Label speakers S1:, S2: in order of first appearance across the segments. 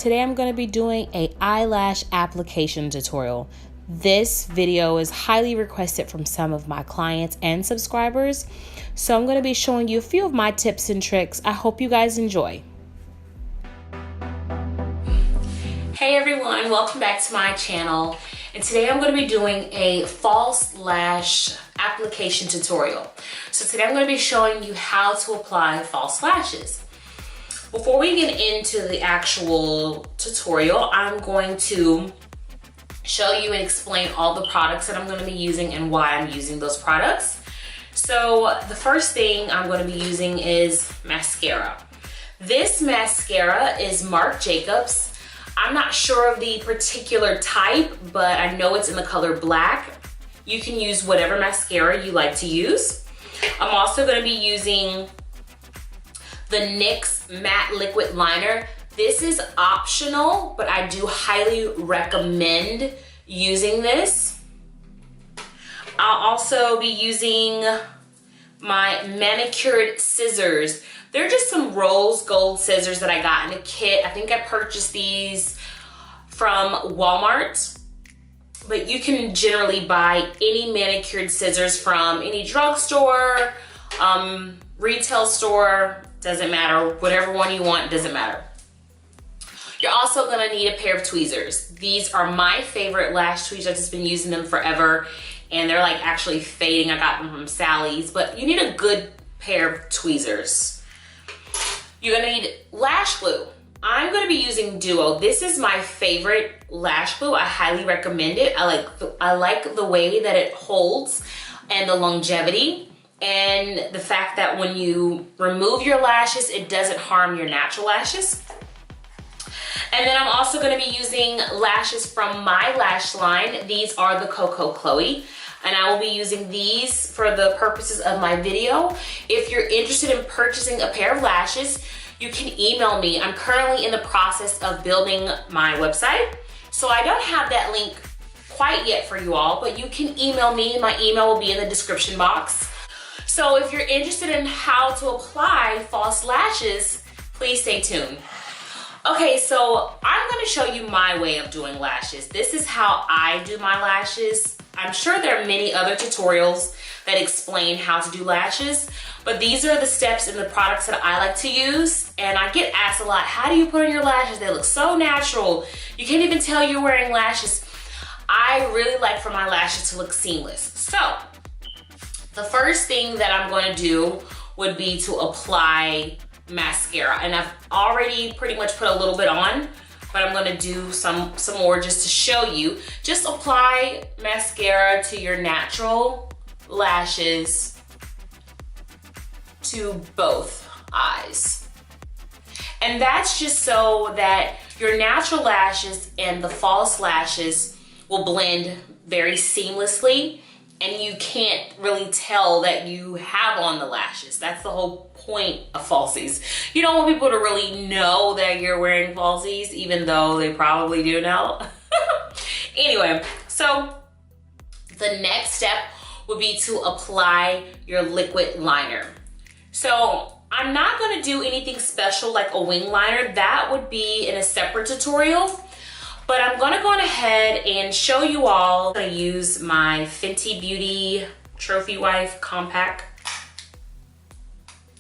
S1: today I'm going to be doing a eyelash application tutorial. This video is highly requested from some of my clients and subscribers, so I'm going to be showing you a few of my tips and tricks. I hope you guys enjoy. Hey everyone, welcome back to my channel, and today I'm going to be doing a false lash application tutorial. So today I'm going to be showing you how to apply false lashes. Before we get into the actual tutorial, I'm going to show you and explain all the products that I'm going to be using and why I'm using those products. So the first thing I'm going to be using is mascara. This mascara is Marc Jacobs. I'm not sure of the particular type, but I know it's in the color black. You can use whatever mascara you like to use. I'm also going to be using the NYX Matte Liquid Liner. This is optional, but I do highly recommend using this. I'll also be using my manicured scissors. They're just some rose gold scissors that I got in a kit. I think I purchased these from Walmart, but you can generally buy any manicured scissors from any drugstore, retail store, doesn't matter. Whatever one you want, doesn't matter. You're also gonna need a pair of tweezers. These are my favorite lash tweezers. I've just been using them forever, and they're like actually fading. I got them from Sally's, but you need a good pair of tweezers. You're gonna need lash glue. I'm gonna be using Duo. This is my favorite lash glue. I highly recommend it. I like the way that it holds and the longevity, and the fact that when you remove your lashes, it doesn't harm your natural lashes. And then I'm also gonna be using lashes from my lash line. These are the Coco Chloe, and I will be using these for the purposes of my video. If you're interested in purchasing a pair of lashes, you can email me. I'm currently in the process of building my website, so I don't have that link quite yet for you all, but you can email me. My email will be in the description box. So if you're interested in how to apply false lashes, please stay tuned. Okay, so I'm gonna show you my way of doing lashes. This is how I do my lashes. I'm sure there are many other tutorials that explain how to do lashes, but these are the steps and the products that I like to use. And I get asked a lot, how do you put on your lashes? They look so natural. You can't even tell you're wearing lashes. I really like for my lashes to look seamless. So the first thing that I'm going to do would be to apply mascara, and I've already pretty much put a little bit on, but I'm gonna do some more just to show you. Just apply mascara to your natural lashes to both eyes. And that's just so that your natural lashes and the false lashes will blend very seamlessly, and you can't really tell that you have on the lashes. That's the whole point of falsies. You don't want people to really know that you're wearing falsies, even though they probably do know. Anyway, so the next step would be to apply your liquid liner. So I'm not gonna do anything special like a wing liner. That would be in a separate tutorial. But I'm gonna go ahead and show you all. I'm gonna use my Fenty Beauty Trophy Wife Compact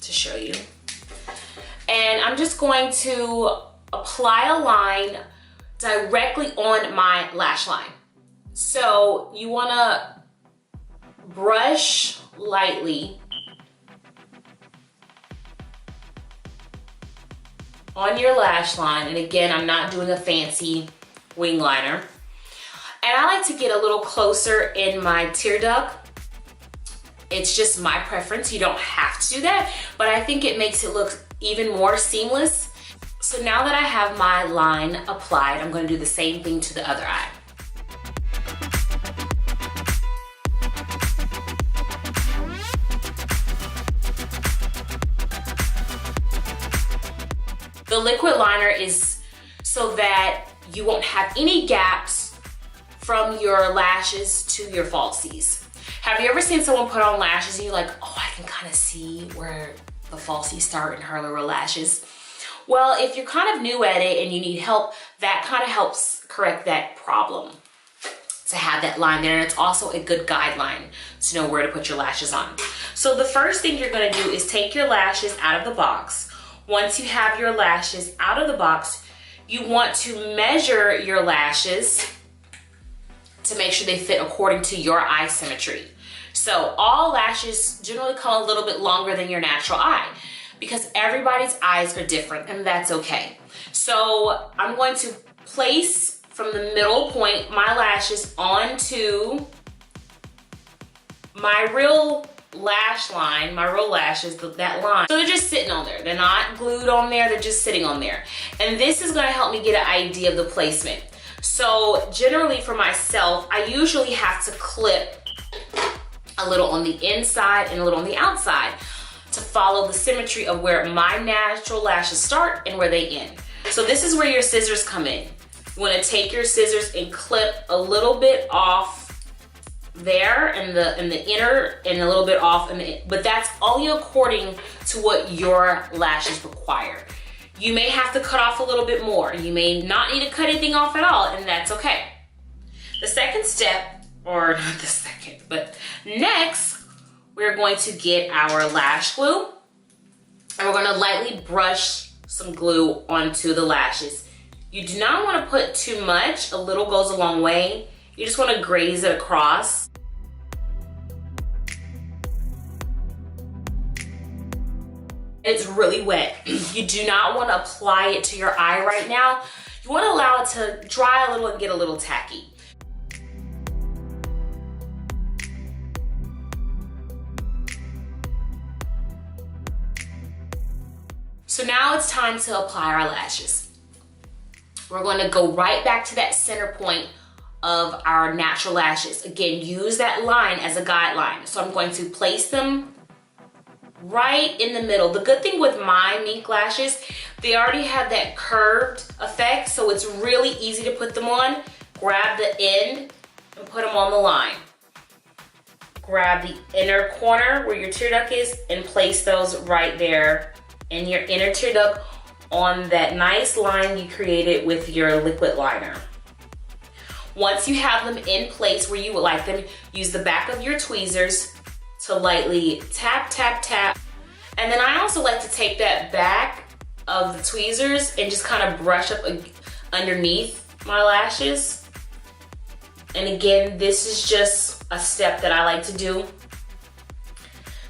S1: to show you. And I'm just going to apply a line directly on my lash line. So you wanna brush lightly on your lash line. And again, I'm not doing a fancy wing liner. And I like to get a little closer in my tear duct. It's just my preference. You don't have to do that, but I think it makes it look even more seamless. So now that I have my line applied, I'm going to do the same thing to the other eye. The liquid liner is so that you won't have any gaps from your lashes to your falsies. Have you ever seen someone put on lashes and you're like, oh, I can kind of see where the falsies start in her little lashes? Well, if you're kind of new at it and you need help, that kind of helps correct that problem, to have that line there. And it's also a good guideline to know where to put your lashes on. So the first thing you're gonna do is take your lashes out of the box. Once you have your lashes out of the box, you want to measure your lashes to make sure they fit according to your eye symmetry. So all lashes generally come a little bit longer than your natural eye because everybody's eyes are different, and that's okay. So I'm going to place from the middle point my lashes onto my real lash line, my real lashes, that line. So they're just sitting on there. They're not glued on there, they're just sitting on there. And this is gonna help me get an idea of the placement. So generally for myself, I usually have to clip a little on the inside and a little on the outside to follow the symmetry of where my natural lashes start and where they end. So this is where your scissors come in. You wanna take your scissors and clip a little bit off there and the inner, and a little bit off, but that's only according to what your lashes require. You may have to cut off a little bit more. You may not need to cut anything off at all, and that's okay. The second step, or not the second, but next, we're going to get our lash glue, and we're gonna lightly brush some glue onto the lashes. You do not wanna put too much. A little goes a long way. You just wanna graze it across. It's really wet. You do not want to apply it to your eye right now. You want to allow it to dry a little and get a little tacky. So now it's time to apply our lashes. We're going to go right back to that center point of our natural lashes. Again, use that line as a guideline. So I'm going to place them right in the middle. The good thing with my mink lashes, they already have that curved effect, so it's really easy to put them on. Grab the end and put them on the line. Grab the inner corner where your tear duct is and place those right there in your inner tear duct on that nice line you created with your liquid liner. Once you have them in place where you would like them, use the back of your tweezers to lightly tap, tap, tap. And then I also like to take that back of the tweezers and just kind of brush up underneath my lashes. And again, this is just a step that I like to do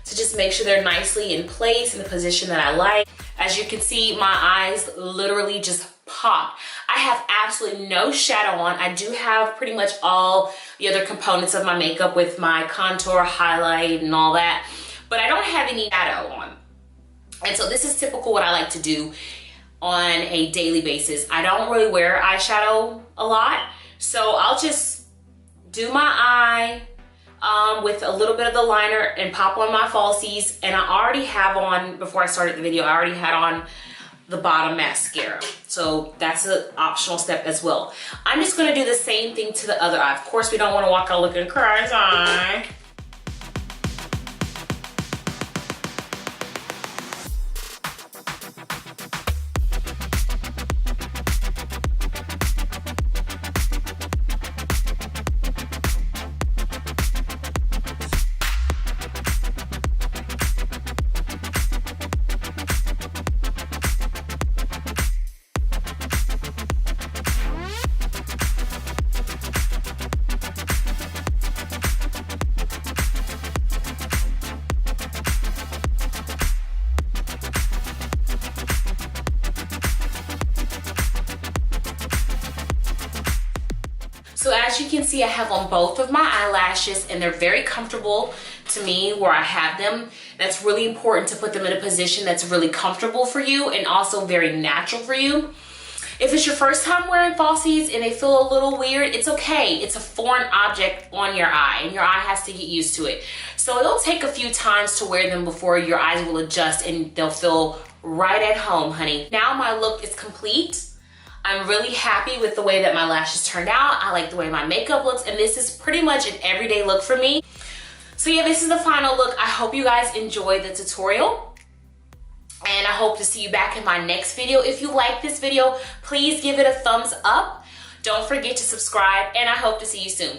S1: to just make sure they're nicely in place in the position that I like. As you can see, my eyes literally just pop. I have absolutely no shadow on. I do have pretty much all the other components of my makeup with my contour, highlight, and all that, but I don't have any shadow on. And so this is typical what I like to do on a daily basis. I don't really wear eyeshadow a lot, so I'll just do my eye with a little bit of the liner and pop on my falsies. And I already have on, before I started the video, I already had on the bottom mascara. So that's an optional step as well. I'm just gonna do the same thing to the other eye. Of course, we don't wanna walk out looking crazy. So as you can see, I have on both of my eyelashes and they're very comfortable to me where I have them. That's really important to put them in a position that's really comfortable for you and also very natural for you. If it's your first time wearing falsies and they feel a little weird, it's okay. It's a foreign object on your eye and your eye has to get used to it. So it'll take a few times to wear them before your eyes will adjust and they'll feel right at home, honey. Now my look is complete. I'm really happy with the way that my lashes turned out. I like the way my makeup looks, and this is pretty much an everyday look for me. So yeah, this is the final look. I hope you guys enjoyed the tutorial. And I hope to see you back in my next video. If you like this video, please give it a thumbs up. Don't forget to subscribe, and I hope to see you soon.